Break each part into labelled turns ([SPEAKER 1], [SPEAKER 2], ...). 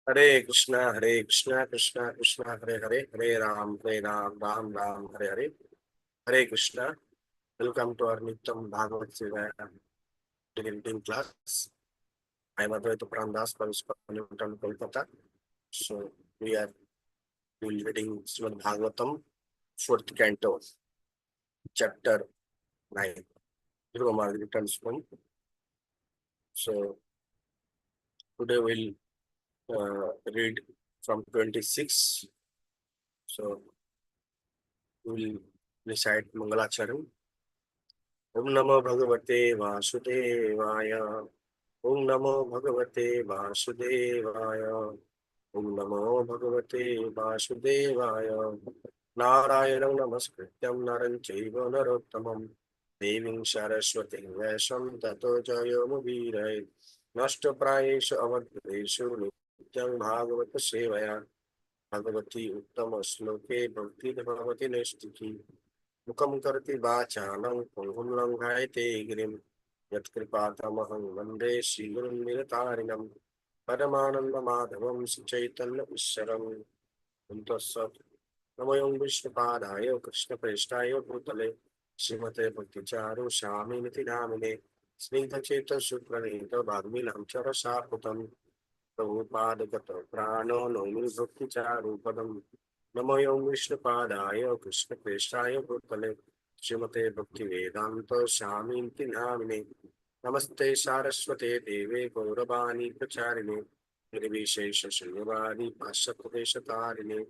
[SPEAKER 1] Hare Krishna, Krishna Krishna, Hare Hare, Hare Ram, Ram Ram, Hare Hare. Hare Krishna. Welcome to our Nityam Bhagavata Sevaya reading class. I am Advaita Pran, Newtown, Kolkata. So we are reading Srimad Bhagavatam, fourth canto, chapter 9. Dhruva Maharaj returns home. So today we'll read from 26. So we'll recite Mangalacharan. Om Namo Bhagavate Vasudevaya. Om Namo Bhagavate Vasudevaya. Om Namo Bhagavate Vasudevaya. Narayanam Namaskrityam Naram Chaiva Narottamam Devim Saraswati Vyasam Tato Jayamuvirai Nashta Prayesha Avadreshu Nityam Bhagavata Sevaya Bhagavati Uttama Sloke Bhakti Bhagavati Nestiki Mukam Karti Vachalam Pungam Langhayate Girim Yatkripatamaham Vande Sigurum Niratarinam Paramananda Madhavam Chaitanya Isharam Untasat Namayam Vishnupadaya Krishna Prestaya Bhutale Srimate Bhakticharu Shami Niti Namine Snigdha Cheta Shukranita Bhagmilam Charasaputam Prabhupada Prano Nomi Bhakticharu Padam Namayam Vishnupadaya Krishna Prestaya Bhutale Srimate Bhakti Vedanta Shami Niti Namine Namaste Saraswate Deve Gauravani Pracharine Nirvishesha Shanyavadi Pashataveshatarine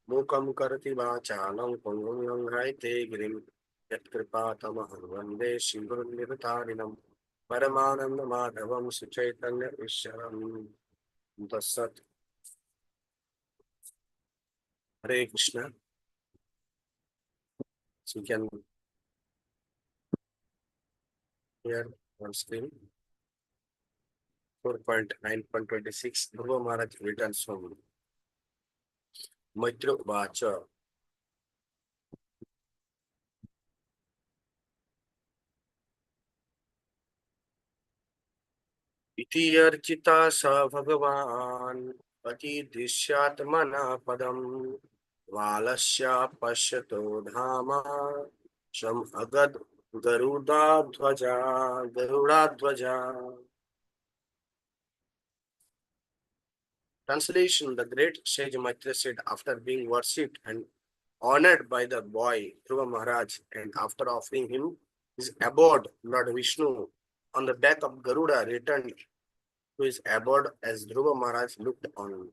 [SPEAKER 1] Mukam Karati Vachalam Pungam Langhayate Girim Yatkripatamaham Vande Shivaram Niratarinam Paramananda Madhavam Suchaitanya Isharam Dasat. Hare Krishna. So you can hear on screen 4.9.26. Dhruva Maharaj returns home. Maitra Vacha. इति अर्चिता स भगवान् अतिदृश्यात्मना पदम् वालस्य पश्यतो धामा शम अगद गरुडाध्वजा. Translation: The great sage Maitra said, after being worshipped and honored by the boy Dhruva Maharaj, and after offering him his abode, Lord Vishnu, on the back of Garuda, returned to his abode as Dhruva Maharaj looked on.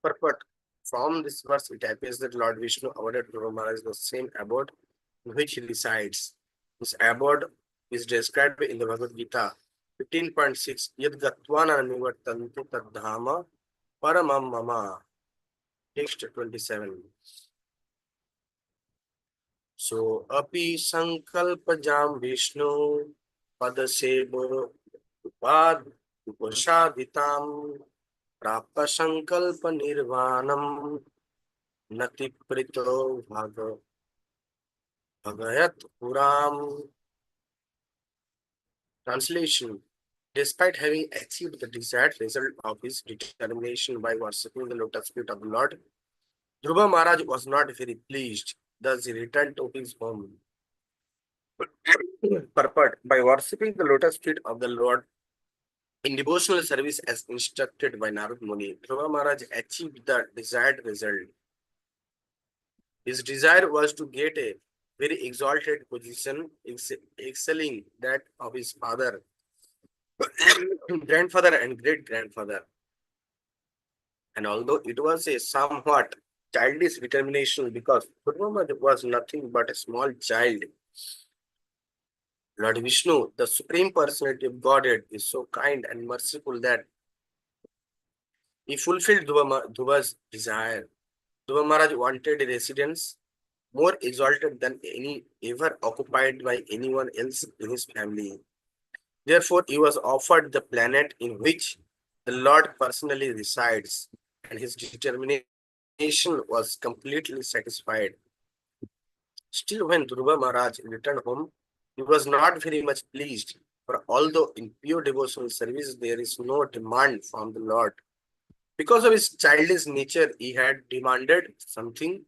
[SPEAKER 1] Purport: from this verse, it appears that Lord Vishnu awarded Dhruva Maharaj the same abode in which he resides. This abode is described in the Bhagavad Gita 15.6. Yad gatvana nivartanti tadhama paramam mama. Text 27. So, api sankalpajam Vishnu padasebo upad upashaditam prapta sankalpa nirvanam nati prito bhagayat puram. Translation: despite having achieved the desired result of his determination by worshipping the lotus feet of the Lord, Dhruva Maharaj was not very pleased. Thus he returned to his home. Purport: by worshipping the lotus feet of the Lord in devotional service as instructed by Narad Muni, Dhruva Maharaj achieved the desired result. His desire was to get a very exalted position, excelling that of his father, grandfather, and great-grandfather. And although it was a somewhat childish determination, because Dhruva was nothing but a small child, Lord Vishnu, the Supreme Personality of Godhead, is so kind and merciful that he fulfilled Dhruva's desire. Dhruva Maharaj wanted a residence more exalted than any ever occupied by anyone else in his family. Therefore, he was offered the planet in which the Lord personally resides, and his determination was completely satisfied. Still, when Dhruva Maharaj returned home, he was not very much pleased. For although in pure devotional service there is no demand from the Lord, because of his childish nature, he had demanded something.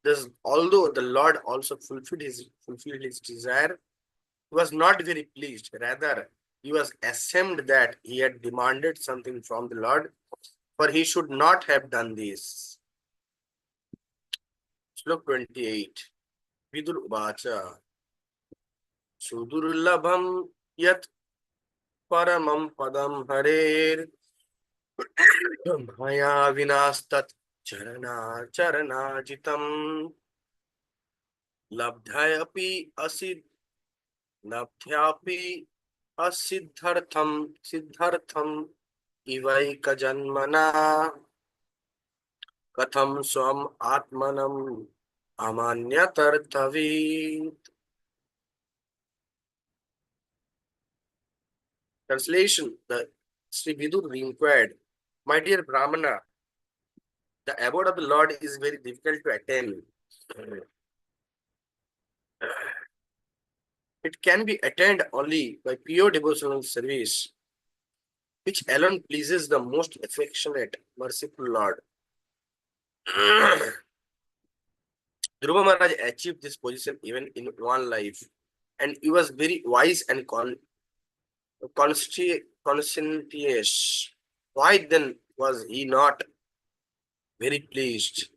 [SPEAKER 1] Thus, although the Lord also fulfilled his desire, he was not very pleased. Rather, he was ashamed that he had demanded something from the Lord, for he should not have done this. Slok 28. Vidur Uvacha Sudurlabham Yat Paramam Padam Harer Maya Vinastat Charana Labdhayapi Asid Labdhyapi Siddhartham Ivaika Janmana Katham Swam Atmanam Amanyatarthavi. Translation: The Sri Vidur inquired, my dear Brahmana, the abode of the Lord is very difficult to attain. It can be attained only by pure devotional service, which alone pleases the most affectionate, merciful Lord. Dhruva Maharaj achieved this position even in one life, and he was very wise and conscientious. Why then was he not very pleased?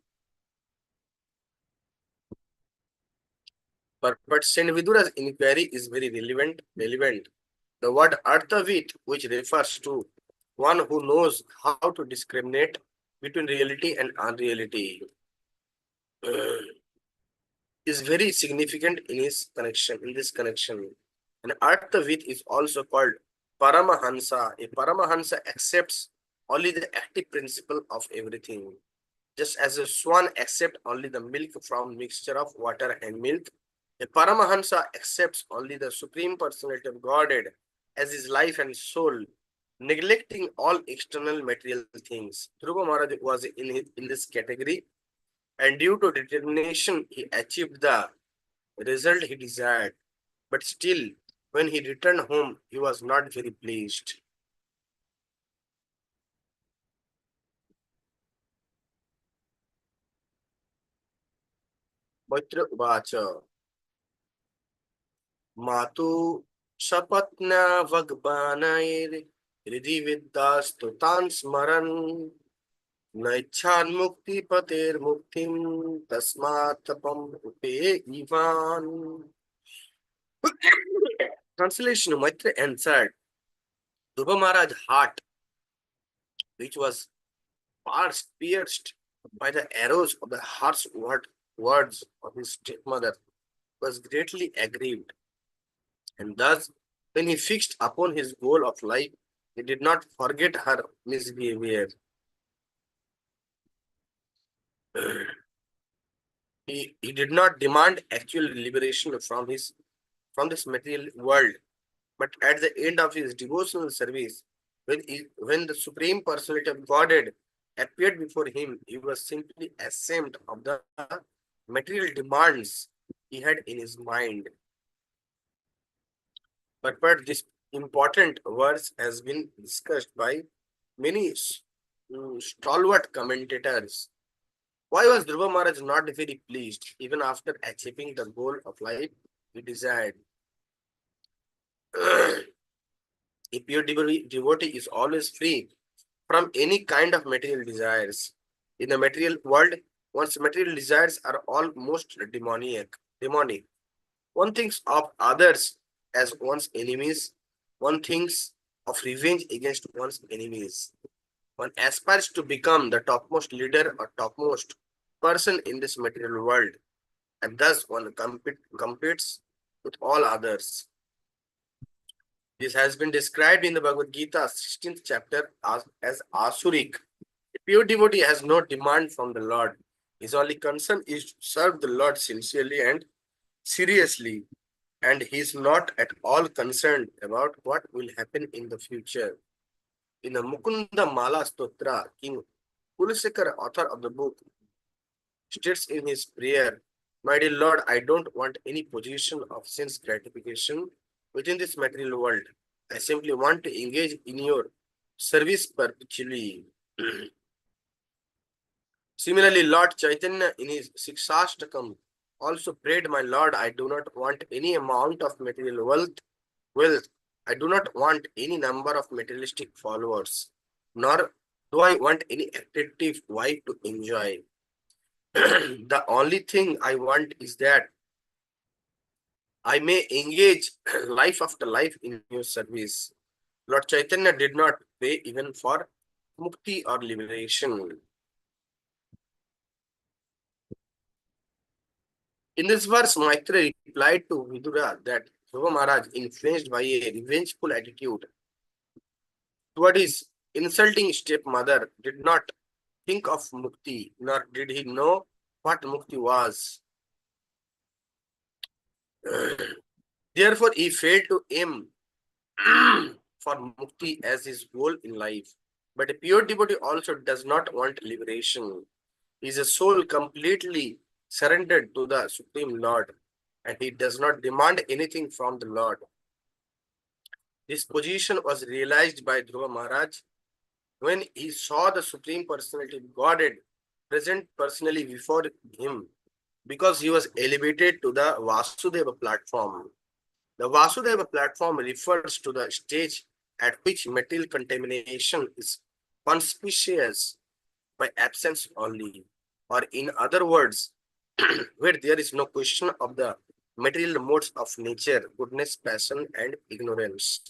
[SPEAKER 1] But Saint Vidura's inquiry is very relevant. The word Arthavit, which refers to one who knows how to discriminate between reality and unreality, is very significant in this connection. And Arthavit is also called Paramahansa. A Paramahansa accepts only the active principle of everything. Just as a swan accepts only the milk from mixture of water and milk, a Paramahansa accepts only the Supreme Personality of Godhead as his life and soul, neglecting all external material things. Dhruva Maharaj was in this category, and due to determination, he achieved the result he desired. But still, when he returned home, he was not very pleased. Maitra Uvacha Matu Sapatna Vagbanair Riddhi Viddastutan Smaran Naichan Mukti Pater Muktim Tasmatapam Upe Ivan. Translation: Maitra answered, Dhruva Maharaj's heart, which was pierced by the arrows of the harsh words of his stepmother, was greatly aggrieved. And thus, when he fixed upon his goal of life, he did not forget her misbehavior. He did not demand actual liberation from this material world, but at the end of his devotional service, when the Supreme Personality of Godhead appeared before him, he was simply ashamed of the material demands he had in his mind. But this important verse has been discussed by many stalwart commentators. Why was Dhruva Maharaj not very pleased even after achieving the goal of life he desired? A pure devotee is always free from any kind of material desires. In the material world, one's material desires are almost demonic. One thinks of others as one's enemies. One thinks of revenge against one's enemies. One aspires to become the topmost leader or topmost person in this material world, and thus one competes with all others. This has been described in the Bhagavad Gita, 16th chapter, as Asuric. A pure devotee has no demand from the Lord. His only concern is to serve the Lord sincerely and seriously, and he is not at all concerned about what will happen in the future. In the Mukunda Mala Stotra, King Pulasekar, author of the book, states in his prayer, My dear Lord, I don't want any position of sense gratification within this material world. I simply want to engage in your service perpetually. Similarly, Lord Chaitanya in his Sikshashtakam also prayed, my Lord, I do not want any amount of material wealth. I do not want any number of materialistic followers, nor do I want any attractive wife to enjoy. The only thing I want is that I may engage life after life in your service. Lord Chaitanya did not pray even for mukti or liberation. In this verse, Maitreya replied to Vidura that Dhruva Maharaj, influenced by a revengeful attitude toward his insulting stepmother, did not think of mukti, nor did he know what mukti was. Therefore, he failed to aim for mukti as his goal in life. But a pure devotee also does not want liberation. His soul completely surrendered to the Supreme Lord, and he does not demand anything from the Lord. This position was realized by Dhruva Maharaj when he saw the Supreme Personality of Godhead present personally before him, because he was elevated to the Vasudeva platform. The Vasudeva platform refers to the stage at which material contamination is conspicuous by absence only, or in other words, where there is no question of the material modes of nature, goodness, passion, and ignorance.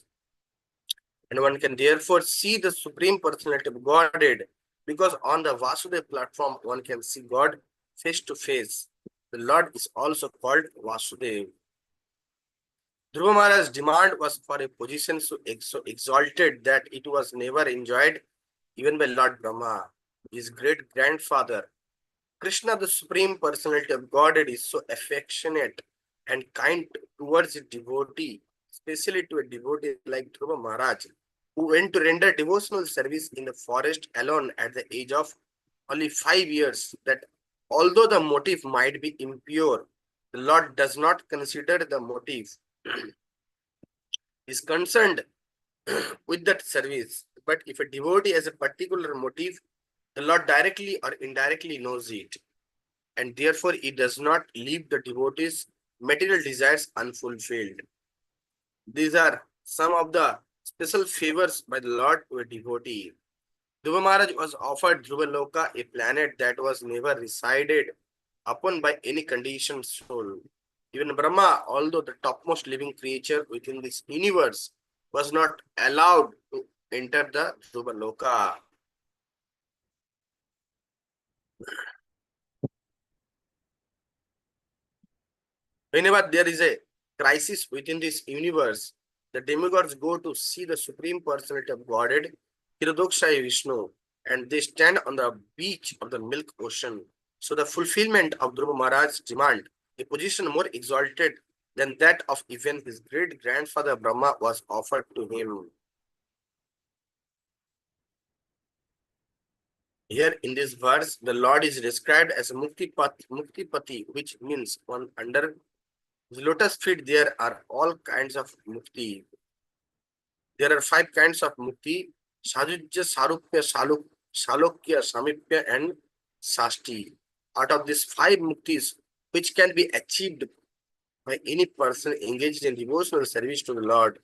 [SPEAKER 1] And one can therefore see the Supreme Personality of Godhead, because on the Vasudeva platform, one can see God face to face. The Lord is also called Vasudeva. Dhruva Maharaj's demand was for a position so exalted that it was never enjoyed even by Lord Brahma. His great grandfather, Krishna, the Supreme Personality of Godhead, is so affectionate and kind towards a devotee, especially to a devotee like Dhruva Maharaj, who went to render devotional service in the forest alone at the age of only 5 years, that although the motive might be impure, the Lord does not consider the motive. Is concerned with that service. But if a devotee has a particular motive, the Lord directly or indirectly knows it, and therefore he does not leave the devotee's material desires unfulfilled. These are some of the special favors by the Lord to a devotee. Dhruva Maharaj was offered Dhruva Loka, a planet that was never resided upon by any conditioned soul. Even Brahma, although the topmost living creature within this universe, was not allowed to enter the Dhruva Loka. Whenever there is a crisis within this universe, the demigods go to see the Supreme Personality of Godhead, Hirodakshaya Vishnu, and they stand on the beach of the Milk Ocean. So the fulfillment of Dhruva Maharaj's demand, a position more exalted than that of even his great grandfather Brahma, was offered to him. Here in this verse, the Lord is described as Muktipati, which means one under his lotus feet. There are all kinds of mukti. There are 5 kinds of mukti: Sajujya, Sarupya, Salokya, Samipya, and Sasti. Out of these 5 muktis, which can be achieved by any person engaged in devotional service to the Lord,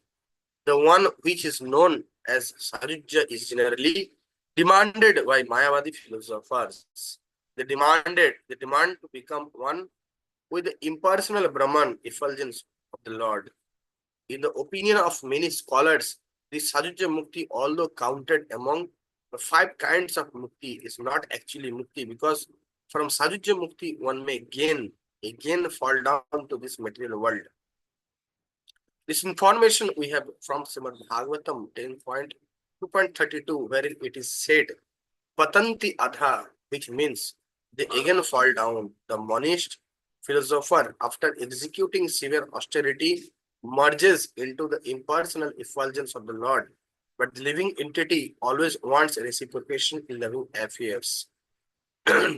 [SPEAKER 1] the one which is known as Sajujya is generally demanded by Mayavadi philosophers. They demand to become one with the impersonal Brahman effulgence of the Lord. In the opinion of many scholars, this Sajujya Mukti, although counted among the 5 kinds of Mukti, is not actually Mukti, because from Sajujya Mukti one may again fall down to this material world. This information we have from Srimad Bhagavatam 10.2.32, wherein it is said, Patanti Adha, which means they again fall down. The monist philosopher, after executing severe austerity, merges into the impersonal effulgence of the Lord. But the living entity always wants reciprocation in loving affairs.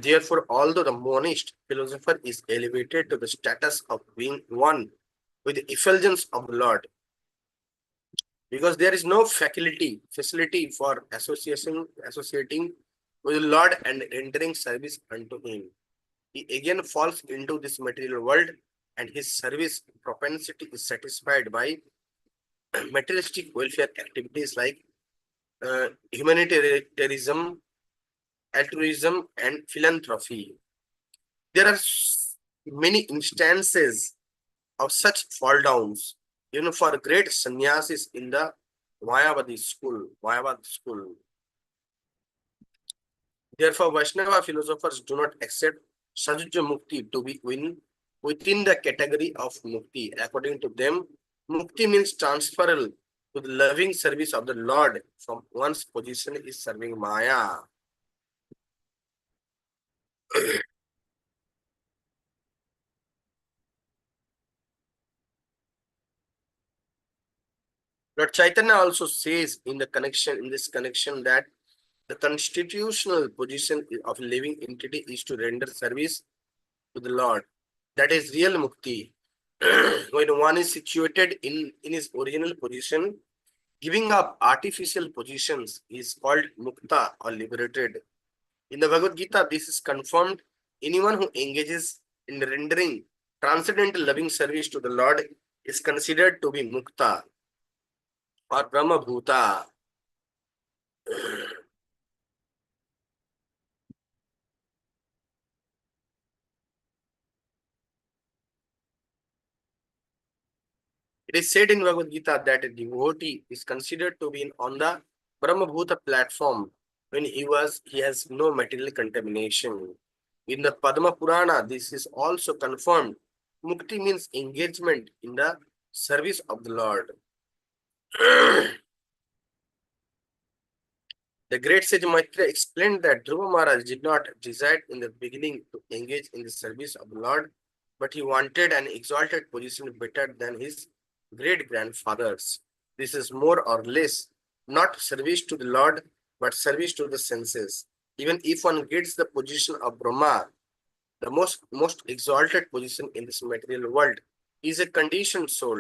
[SPEAKER 1] Therefore, although the monist philosopher is elevated to the status of being one with the effulgence of the Lord, because there is no facility for associating with the Lord and rendering service unto him. He again falls into this material world, and his service propensity is satisfied by materialistic welfare activities like humanitarianism, altruism, and philanthropy. There are many instances of such fall downs, for great sannyasis in the Mayavadi school. Therefore, Vaishnava philosophers do not accept Sajuja Mukti to be within the category of Mukti. According to them, Mukti means transferal to the loving service of the Lord from one's position is serving Maya. Lord Chaitanya also says in this connection that the constitutional position of a living entity is to render service to the Lord. That is real mukti. When one is situated in his original position, giving up artificial positions is called mukta or liberated. In the Bhagavad Gita, this is confirmed. Anyone who engages in rendering transcendental loving service to the Lord is considered to be mukta or Brahma Bhuta. It is said in Bhagavad Gita that a devotee is considered to be on the Brahma Bhuta platform when he has no material contamination. In the Padma Purana, this is also confirmed. Mukti means engagement in the service of the Lord. The great sage Maitreya explained that Dhruva Maharaj did not decide in the beginning to engage in the service of the Lord, but he wanted an exalted position better than his great grandfathers. This is more or less not service to the Lord, but service to the senses. Even if one gets the position of Brahma, the most exalted position in this material world, is a conditioned soul.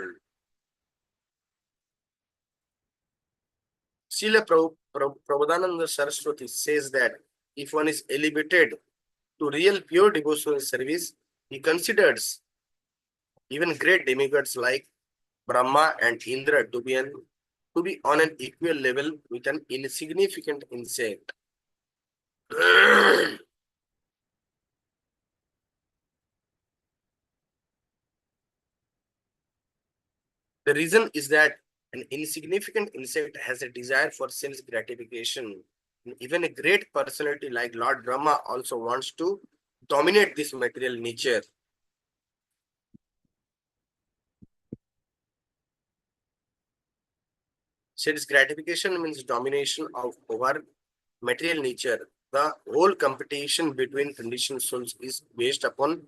[SPEAKER 1] Srila Prabodhananda Saraswati says that if one is elevated to real pure devotional service, he considers even great demigods like Brahma and Indra to be on an equal level with an insignificant insect. The reason is that an insignificant insect has a desire for sense gratification. And even a great personality like Lord Brahma also wants to dominate this material nature. Sense gratification means domination over material nature. The whole competition between conditioned souls is based upon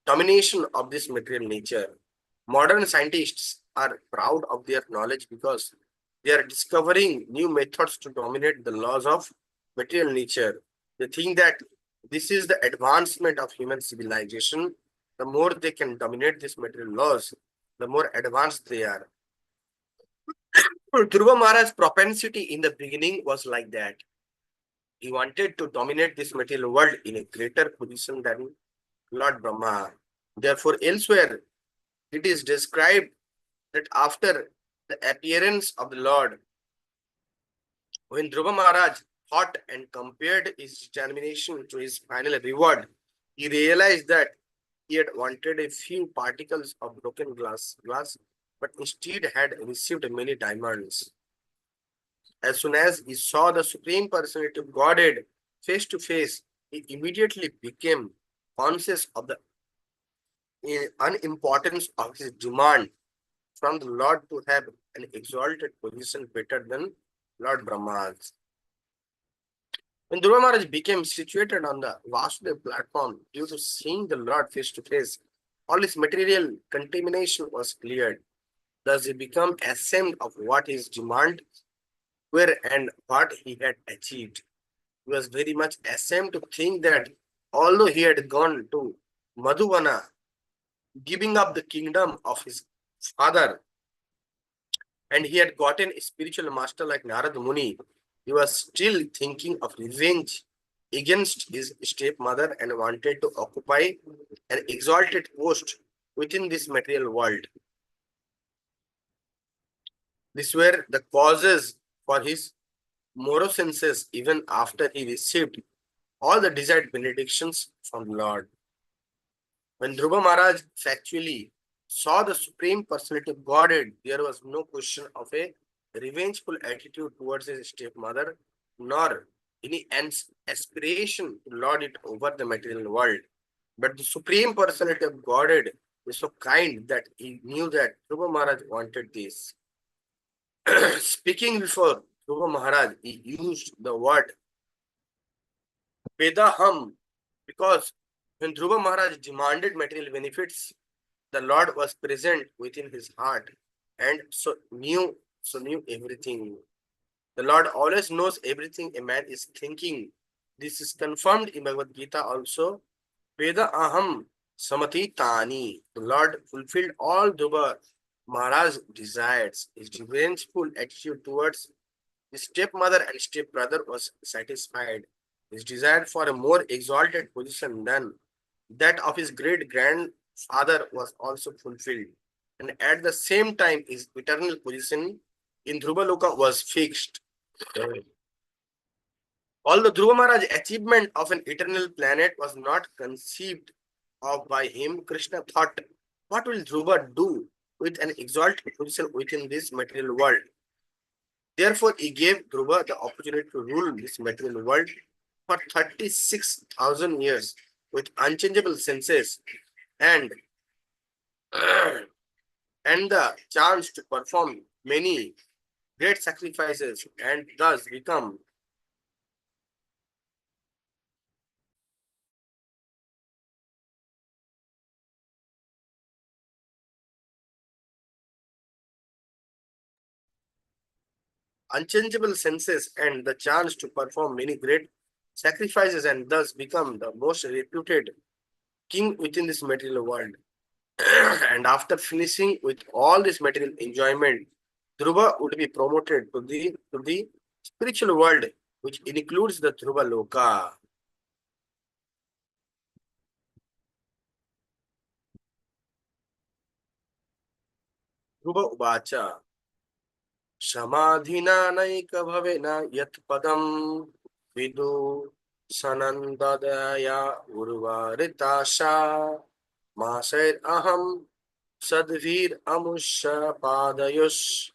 [SPEAKER 1] domination of this material nature. Modern scientists are proud of their knowledge because they are discovering new methods to dominate the laws of material nature. They think that this is the advancement of human civilization. The more they can dominate these material laws, the more advanced they are. Dhruva Maharaj's propensity in the beginning was like that. He wanted to dominate this material world in a greater position than Lord Brahma. Therefore, elsewhere, it is described that after the appearance of the Lord, when Dhruva Maharaj thought and compared his determination to his final reward, he realized that he had wanted a few particles of broken glass, but instead had received many diamonds. As soon as he saw the Supreme Personality of Godhead face to face, he immediately became conscious of the unimportance of his demand from the Lord to have an exalted position better than Lord Brahma's. When Dhruva Maharaj became situated on the Vasudev platform due to seeing the Lord face to face, all his material contamination was cleared. Thus he became ashamed of what his demand were and what he had achieved. He was very much ashamed to think that although he had gone to Madhuvana, giving up the kingdom of his father, and he had gotten a spiritual master like Narad Muni, he was still thinking of revenge against his stepmother and wanted to occupy an exalted post within this material world. These were the causes for his morosenses even after he received all the desired benedictions from the Lord. When Dhruva Maharaj factually saw the Supreme Personality of Godhead, there was no question of a revengeful attitude towards his stepmother, nor any aspiration to lord it over the material world. But the Supreme Personality of Godhead is so kind that he knew that Dhruva Maharaj wanted this. Speaking before Dhruva Maharaj, he used the word Vedaham because when Dhruva Maharaj demanded material benefits, the Lord was present within his heart and so knew everything. The Lord always knows everything a man is thinking. This is confirmed in Bhagavad Gita also. Veda aham samati tani. The Lord fulfilled all Dhruva Maharaj's desires. His revengeful attitude towards his stepmother and stepbrother was satisfied. His desire for a more exalted position than that of his great grandfather was also fulfilled. And at the same time, his eternal position in Dhruvaloka was fixed. Although Dhruva Maharaj's achievement of an eternal planet was not conceived of by him, Krishna thought, what will Dhruva do with an exalted position within this material world? Therefore, he gave Dhruva the opportunity to rule this material world for 36,000 years with unchangeable senses and and the chance to perform many great sacrifices and thus become unchangeable senses and the chance to perform many great sacrifices and thus become the most reputed king within this material world. And after finishing with all this material enjoyment, Dhruva would be promoted to the spiritual world, which includes the Dhruva Loka. Dhruva Uvacha Samadhina naika bhavena yat padam vidu sanandadaya urvaritasha masair aham sadvir amusha padayus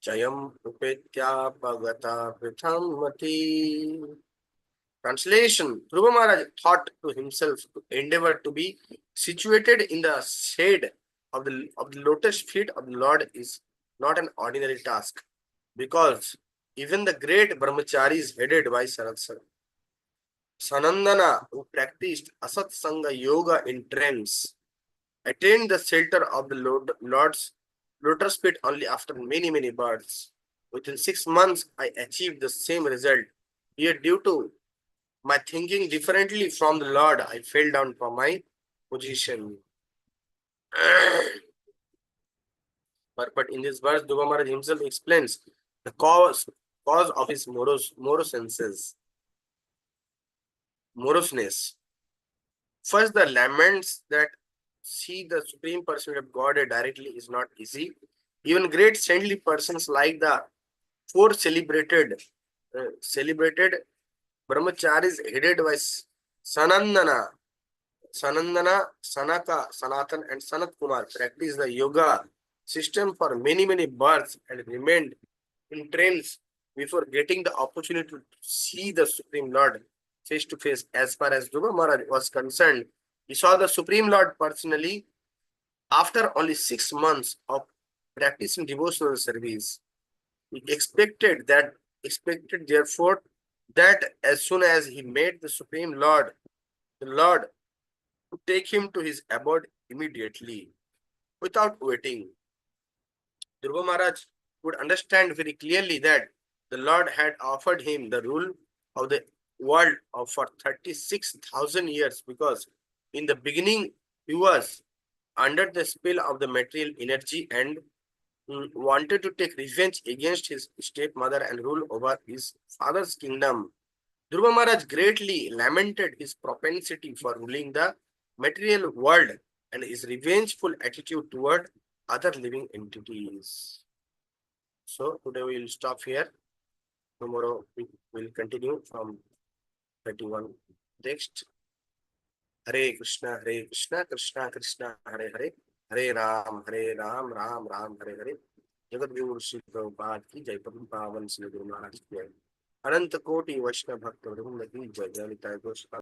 [SPEAKER 1] chayam upetya bhagata prithamati. Translation: Dhruva Maharaj thought to himself to endeavor to be situated in the shade of the lotus feet of the Lord is not an ordinary task, because even the great brahmacharis headed by Sanandana, who practiced Asat Sangha Yoga in trance, attained the shelter of the Lord's lotus feet only after many, many births. Within 6 months, I achieved the same result. Yet, due to my thinking differently from the Lord, I fell down from my position. But in this verse, Dhruva Maharaj himself explains the cause of his moroseness. First, the laments that see the Supreme Personality of God directly is not easy. Even great saintly persons like the four celebrated brahmacharis headed by Sanandana, Sanaka, Sanatan, and Sanat Kumar practiced the yoga system for many, many births and remained in trance before getting the opportunity to see the Supreme Lord face to face. As far as Dhruva Maharaj was concerned, he saw the Supreme Lord personally after only 6 months of practicing devotional service. He expected therefore that as soon as he met the Supreme Lord, the Lord would take him to his abode immediately, without waiting. Dhruva Maharaj would understand very clearly that the Lord had offered him the rule of the world for 36,000 years, because in the beginning he was under the spell of the material energy and wanted to take revenge against his stepmother and rule over his father's kingdom. Dhruva Maharaj greatly lamented his propensity for ruling the material world and his revengeful attitude toward other living entities. So today we will stop here. Tomorrow we will continue from 31. Next. Hare Krishna, Krishna Krishna, Hare Hare, Hare Ram, Ram Ram, Hare Hare. Jagat Guru Shri Prabhupada की जय, पद्म पावन श्री गुरु महाराज की जय, अनंत कोटि वैष्णव भक्त वृंद की जय, जय निताय गौर